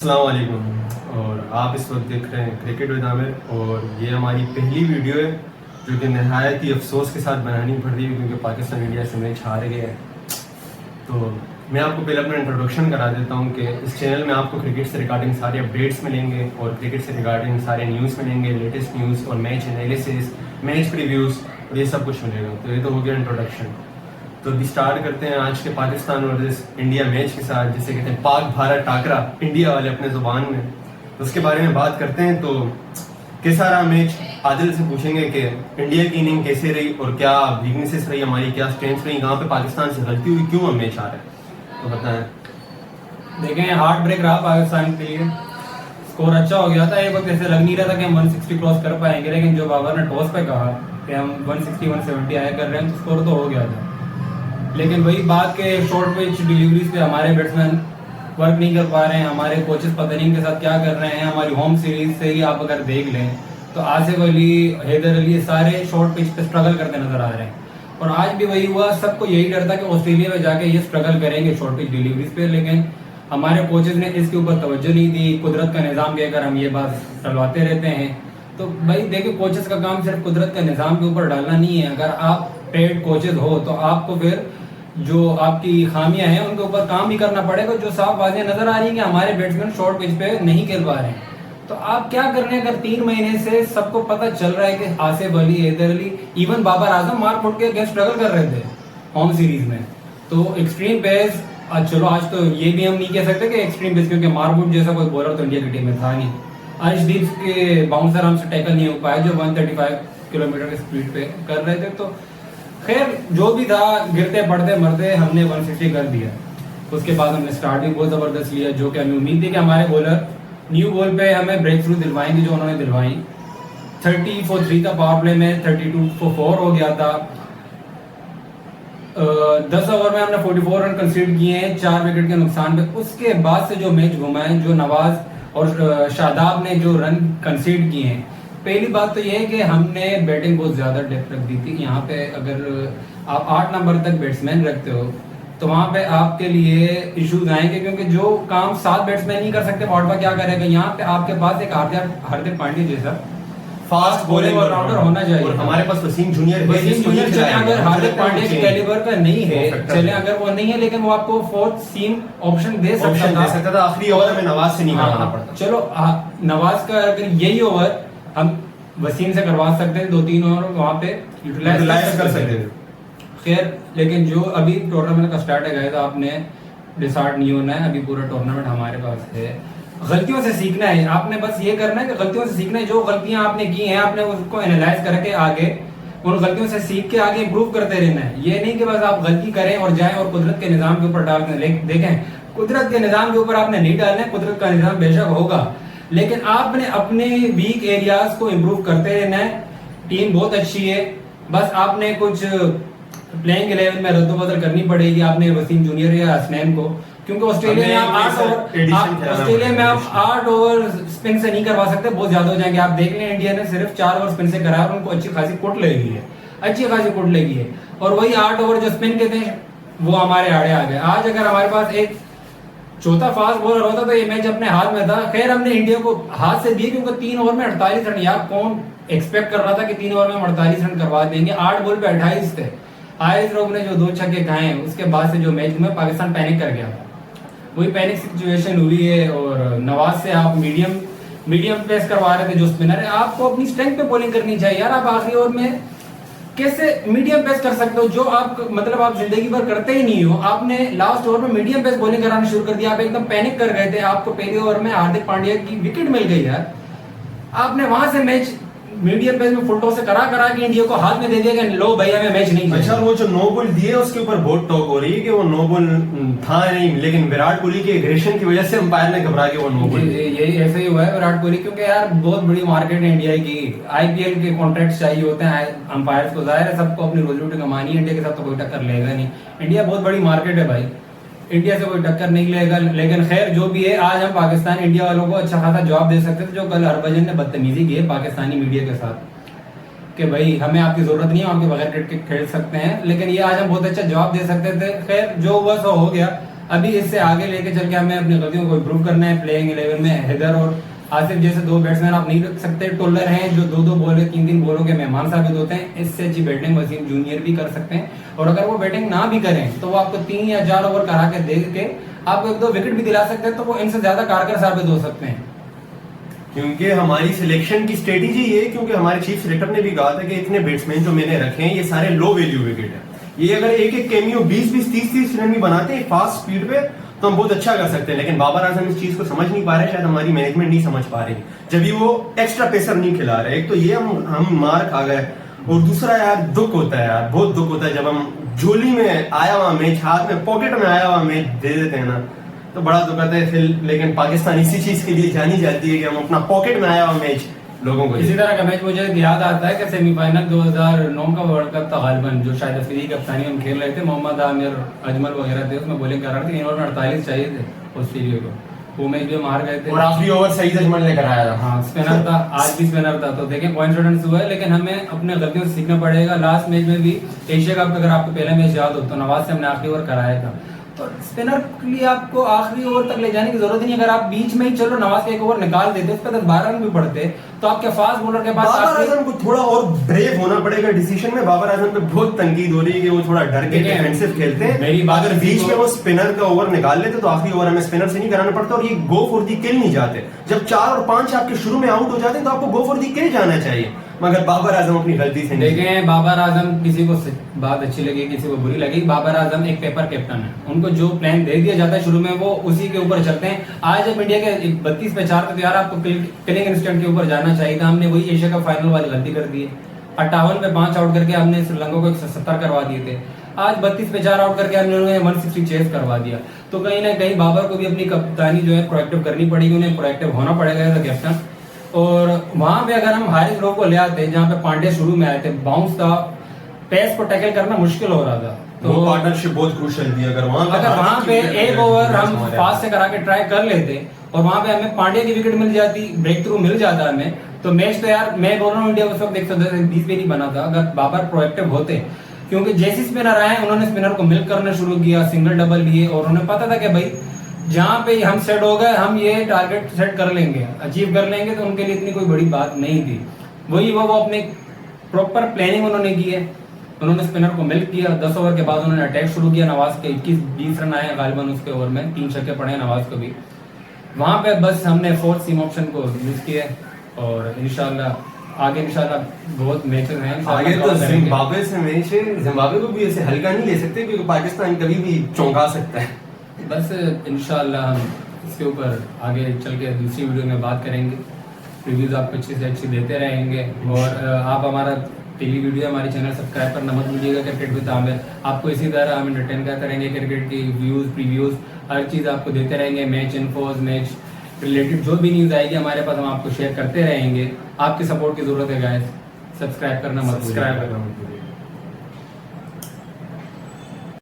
अस्सलाम वालेकुम। और आप इस वक्त देख रहे हैं क्रिकेट विद आमिर और ये हमारी पहली वीडियो है जो कि नहायत ही अफसोस के साथ बनानी पड़ रही है क्योंकि पाकिस्तान इंडिया से मैच हार गया है। तो मैं आपको पहले अपना इंट्रोडक्शन करा देता हूँ कि इस चैनल में आपको क्रिकेट से रिगार्डिंग सारे अपडेट्स मिलेंगे और क्रिकेट से रिगार्डिंग सारे न्यूज़ मिलेंगे, लेटेस्ट न्यूज़ और मैच एनालिसिस, मैच प्रीव्यूज़ और ये सब कुछ मिलेगा। तो ये तो हो गया इंट्रोडक्शन। तो अभी स्टार्ट करते हैं आज के पाकिस्तान वर्सेस इंडिया मैच के साथ, जिसे कहते हैं पाक भारत टाकरा इंडिया वाले अपने जुबान में। तो उसके बारे में बात करते हैं। तो कैसा रहा मैच, आदिल से पूछेंगे कि इंडिया की इनिंग कैसे रही और क्या वीकनेसेस रही हमारी, क्या स्ट्रेंथ्स रही, कहाँ पे पाकिस्तान से गलती हुई, क्यों हम मैच आ रहे हैं, तो बताएं। देखें, हार्ट ब्रेक रहा पाकिस्तान के लिए। स्कोर अच्छा हो गया था, एक वक्त ऐसे लग नहीं रहा था कि हम 160 क्रॉस कर पाएंगे, लेकिन जो बाबर ने टॉस पे कहा कि हम 160 170 आया कर रहे हैं तो स्कोर तो हो गया था। लेकिन वही बात के शॉर्ट पिच डिलीवरीज पे हमारे बैट्समैन वर्क नहीं कर पा रहे हैं, हमारे कोचेस पता नहीं के साथ क्या कर रहे हैं। हमारी होम सीरीज से ही आप अगर देख लें तो आसिफ अली, हैदर अली सारे शॉर्ट पिच पे स्ट्रगल करते नजर आ रहे हैं। और आज भी वही हुआ, सबको यही डर था कि ऑस्ट्रेलिया में जाके ये स्ट्रगल करेंगे शॉर्ट पिच डिलीवरीज पे, लेकिन हमारे कोचेस ने इसके ऊपर तवज्जो नहीं दी। कुदरत का निज़ाम कहकर हम ये बात टलवाते रहते हैं। तो भाई देखिए, कोचेस का काम सिर्फ कुदरत का निज़ाम के ऊपर डालना नहीं है। अगर आप पेड कोचेस हो तो आपको फिर जो आपकी खामियां हैं उनके ऊपर काम भी करना पड़ेगा। जो साफ बातें नजर आ रही है कि हमारे बैट्समैन शॉर्ट पिच पे नहीं खेल पा रहे हैं, तो आप क्या कर रहे हैं? अगर 3 महीने से सबको पता चल रहा है कि आसिफ अली, हैदर अली, इवन बाबर आजम मार फुट के अगेंस्ट स्ट्रगल कर रहे थे होम सीरीज में, तो एक्सट्रीम पेस चलो आज तो ये भी हम नहीं कह सकते कि एक्सट्रीम पेस, क्योंकि मारबुट जैसा कोई बॉलर तो इंडिया की टीम में था नहीं। अर्शदीप के बाउंसर हमसे टैकल नहीं हो पाए जो 135 किलोमीटर की स्पीड पे कर रहे थे। तो खैर जो भी था, गिरते पड़ते मरते हमने 160 कर दिया। उसके बाद हमने स्टार्ट भी बहुत जबरदस्त लिया, जो कि हमें उम्मीद थी कि हमारे बॉलर न्यू बॉल पे हमें ब्रेक थ्रू दिलवाएंगे, जो उन्होंने दिलवाई। 30 for 3 था पावर प्ले में, 32 for 4 हो गया था। 10 ओवर में हमने 44 रन कंसीड किए हैं 4 विकेट के नुकसान पे। उसके बाद से जो मैच घुमा है, जो नवाज और शादाब ने जो रन कंसीड किए हैं, पहली बात तो ये है कि हमने बैटिंग बहुत ज्यादा डेप्थ रख दी थी। यहाँ पे अगर आप 8 नंबर तक बैट्समैन रखते हो तो वहां पे आपके लिए इश्यूज आएंगे, क्योंकि जो काम 7 बैट्समैन नहीं कर सकते वाडवा क्या करेगा। यहाँ पे आपके पास एक हार्दिक पांड्या जैसा फास्ट बॉलिंग ऑलराउंडर होना चाहिए। और हमारे पास वसीम जूनियर अगर हार्दिक पांड्या के कैलिबर का नहीं है, चले अगर वो नहीं है, लेकिन वो आपको फोर्थ सीम ऑप्शन दे सकता था। आखिरी ओवर में नवाज से नहीं करवाना पड़ता। चलो नवाज का अगर यही ओवर हम वसीम से करवा सकते हैं, 2-3 ओवर वहां पे यूटिलाइज कर सकते थे। खैर, लेकिन जो अभी टूर्नामेंट का स्टार्ट है गया, तो आपने डिसार्ट नहीं होना है। अभी पूरा टूर्नामेंट हमारे पास है, गलतियों से सीखना है। आपने बस ये करना है कि गलतियों से सीखना है। जो गलतियां आपने की हैं आपने उसको एनालाइज करके आगे उन गलतियों से सीख के आगे इंप्रूव करते रहना है। ये नहीं कि बस आप गलती करें और जाएं और कुदरत के निजाम के ऊपर डाल दें। देखें, कुदरत के निजाम के ऊपर आपने नहीं डालना है। कुदरत का निजाम बेशक होगा, लेकिन आपने अपने वीक एरियाज को इम्प्रूव करते रहना है। टीम बहुत अच्छी है, बस आपने कुछ प्लेइंग 11 में रद्दोबदल करनी पड़ेगी। आपने वसीम जूनियर या हसनैन को, क्योंकि ऑस्ट्रेलिया में आप 8 ओवर स्पिन से नहीं करवा सकते, बहुत ज्यादा हो जाएंगे। आप देख लें, इंडिया ने सिर्फ 4 ओवर स्पिन से कराया और उनको अच्छी खासी कुट लगी है, अच्छी खासी कुट लगी है। और वही 8 ओवर जो स्पिन के थे वो हमारे आड़े आ गए। आज अगर हमारे पास एक चौथा फास्ट बॉलर होता तो ये मैच अपने हाथ में था। खैर, हमने इंडिया को हाथ से दिए, क्योंकि 3 ओवर में 48 रन। यार कौन एक्सपेक्ट कर रहा था कि 3 ओवर में 48 रन करवा देंगे? 8 बॉल पे 28 थे। आयज रोग ने जो 2 छक्के खाए हैं, उसके बाद से जो मैच में पाकिस्तान पैनिक कर गया था, वही पैनिक सिचुएशन हुई है। और नवाज से आप मीडियम पेस करवा रहे थे जो स्पिनर है। आपको अपनी स्ट्रेंथ पे बॉलिंग करनी चाहिए यार। आप आखिरी ओवर में कैसे मीडियम पेस कर सकते हो, जो आप मतलब आप जिंदगी भर करते ही नहीं हो। आपने लास्ट ओवर में मीडियम पेस बॉलिंग कराना शुरू कर दिया, आप एकदम पैनिक कर गए थे। आपको पहले ओवर में हार्दिक पांड्या की विकेट मिल गई यार। आपने वहां से मैच मीडियम पेस में फुल टॉस से करा के इंडिया को हाथ में दे दिया कि लो भाई हमें मैच नहीं। अच्छा, वो जो नो बॉल दिए उसके ऊपर बहुत टॉक हो रही है कि वो नो बॉल था नहीं, लेकिन विराट कोहली के एग्रेशन की वजह से अंपायर ने घबरा के वो नो बॉल। यही ऐसे ही हुआ है विराट कोहली, क्योंकि यार बहुत बड़ी मार्केट है इंडिया की। आईपीएल के कॉन्ट्रैक्ट चाहिए होते हैं अंपायर्स को। जाहिर है सबको अपनी रोजी रोटी कमानी है, इंडिया के साथ तो कोई टक्कर लेगा नहीं। इंडिया बहुत बड़ी मार्केट है भाई, इंडिया से कोई टक्कर नहीं लेगा। लेकिन खैर जो भी है, आज हम पाकिस्तान इंडिया वालों को अच्छा खासा जवाब दे सकते थे, जो कल हरभजन ने बदतमीजी की है पाकिस्तानी मीडिया के साथ कि भाई हमें आपकी जरूरत नहीं है, आपके बगैर क्रिकेट खेल सकते हैं। लेकिन ये आज हम बहुत अच्छा जवाब दे सकते थे। खैर जो हुआ सो हो गया। अभी इससे आगे लेके चल के हमें अपनी गलतियों को इम्प्रूव करना है। प्लेइंग 11 में हैदर और आसिफ जैसे दो बैट्समैन आप नहीं रख सकते। टोलर हैं जो दो बॉल 3 बॉलों के मेहमान साबित होते हैं। इससे अच्छी बैटिंग वसीम जूनियर भी कर सकते हैं, और अगर वो बैटिंग ना भी करें तो वो आपको 3 या 4 ओवर करा के दे के आपको 1-2 विकेट भी दिला सकते हैं, तो वो इनसे ज्यादा कारगर साबित हो सकते हैं। क्योंकि हमारी सिलेक्शन की स्ट्रेटेजी ये, क्योंकि हमारे चीफ सिलेक्टर ने भी कहा था कि इतने बैट्समैन जो मैंने रखे हैं ये सारे लो वैल्यू विकेट है। ये अगर एक कैमियो 20-20 30-30 रन भी बनाते हैं फास्ट स्पीड पे तो हम बहुत अच्छा कर सकते हैं। लेकिन बाबर आजम इस चीज को समझ नहीं पा रहे, शायद हमारी मैनेजमेंट नहीं समझ पा रही, जब भी वो एक्स्ट्रा पेसर नहीं खिला रहे। एक तो ये हम मार खा गए, और दूसरा यार दुख होता है यार, बहुत दुख होता है जब हम झोली में आया हुआ मैच, हाथ में पॉकेट में आया हुआ मैच दे देते हैं ना, तो बड़ा दुख आता है फिर। लेकिन पाकिस्तान इसी चीज के लिए जानी जाती है कि हम अपना पॉकेट में आया हुआ मैच लोगों को। इसी तरह का मैच मुझे याद आता है कि सेमीफाइनल 2009 का वर्ल्ड कप था गालिबन, जो शायद अफरीदी कप्तानी हम खेल रहे थे, मोहम्मद आमिर, अजमल वगैरह थे, उसमें बॉलिंग कर रहे थे। इन्होंने 48 चाहिए थे ऑस्ट्रेलिया को, वो मैच भी हार गए थे, और आखिरी ओवर सईद अजमल ने कराया था। हाँ स्पिनर था, आज भी स्पिनर था। तो देखें कॉन्फिडेंस हुआ है, लेकिन हमें अपने गलतियों से सीखना पड़ेगा। लास्ट मैच में भी एशिया कप, अगर आपको पहला मैच याद हो तो नवाज से हमने आखिरी ओवर कराया था। तो स्पिनर के लिए आपको आखिरी ओवर तक ले जाने की जरूरत नहीं। अगर आप बीच में ही चलो नवाज का 1 ओवर निकाल देते, उस पर 10-12 रन भी पड़ते, तो आपके फास्ट बॉलर के पास बाबर आजम को थोड़ा और ब्रेव होना पड़ेगा डिसीजन में। बाबर आजम पे बहुत तंकीद हो रही है कि वो थोड़ा डर के डिफेंसिव खेलते हैं। मेरी बात, अगर बीच में वो स्पिनर का ओवर निकाल लेते तो आखिरी ओवर हमें स्पिनर से नहीं कराना पड़ता, और ये गो फॉर दी किल नहीं जाते। जब 4 और 5 आपके शुरू में आउट हो जाते हैं तो आपको गो फॉर दी किल जाना चाहिए, मगर बाबर आजम अपनी गलती से नहीं। देखें बाबर आजम, किसी को बात अच्छी लगी किसी को बुरी लगी, बाबर आजम एक पेपर कैप्टन है। उनको जो प्लान दे दिया जाता है शुरू में वो उसी के ऊपर चलते हैं। आज जब इंडिया के 32 पे 4 तो यार आपको किलिंग इंस्टेंट के ऊपर जाना चाहिए था। हमने वही एशिया कप फाइनल वाली गलती कर दी है। 58 पे 5 आउट करके हमने श्रीलंका को 170 करवा दिए थे। आज 32 पे 4 आउट करके हमने 160 चेस करवा दिया। तो कहीं ना कहीं बाबर को भी अपनी कप्तानी जो है प्रोएक्टिव करनी पड़ेगी, उन्हें प्रोएक्टिव होना पड़ेगा एज अ कैप्टन। और वहां पे अगर हम हारिस ग्रोव को ले आते, जहां पे पांडे शुरू में आए थे, बाउंस था, पेस को टैकल करना मुश्किल हो रहा था, तो पार्टनरशिप बहुत क्रूशियल थी। अगर वहां पे 1 ओवर हम फास्ट से करा के ट्राई कर लेते और वहां पे हमें पांडे की विकेट मिल जाती, ब्रेक थ्रू मिल जाता हमें, तो मैच तो यार मैं बोल रहा हूँ इंडिया उस वक्त 120 पे नहीं बना था अगर बाबर प्रोएक्टिव होते। क्योंकि जैसे स्पिनर आए उन्होंने स्पिनर को मिल्क करना शुरू किया, सिंगल डबल लिए, और उन्हें पता था कि भाई जहां पे हम सेट हो गए हम ये टारगेट सेट कर लेंगे, अचीव कर लेंगे, तो उनके लिए इतनी कोई बड़ी बात नहीं थी। वही वो अपने प्रॉपर प्लानिंग उन्होंने की है। उन्होंने स्पिनर को मिल्क किया। 10 ओवर के बाद उन्होंने अटैक शुरू किया। नवाज के 21-20 रन आए गालिबन उसके ओवर में, 3 छक्के पड़े नवाज को भी। वहां पे बस हमने 4th सीम ऑप्शन को यूज किया, और इंशाल्लाह आगे इंशाल्लाह बहुत मैचेस हैं आगे। तो जिम्बाब्वे से मैच है, जिम्बाब्वे को भी ऐसे हल्का नहीं ले सकते क्योंकि पाकिस्तान कभी भी चौंका सकता है। बस इंशाल्लाह हम इसके ऊपर आगे चल के दूसरी वीडियो में बात करेंगे, रिव्यूज आपको अच्छी से अच्छी देते रहेंगे। और आप हमारा डेली वीडियो हमारे चैनल सब्सक्राइब करना मत भूलिएगा। क्रिकेट विद आमिर आपको इसी तरह हम एंटरटेन करते रहेंगे। क्रिकेट की व्यूज, प्रीव्यूज, हर चीज़ आपको देते रहेंगे। मैच इन्फोज, मैच रिलेटेड जो भी न्यूज़ आएगी हमारे पास हम आपको शेयर करते रहेंगे। आपकी सपोर्ट की जरूरत है गाइस, सब्सक्राइब करना मत भूलिएगा।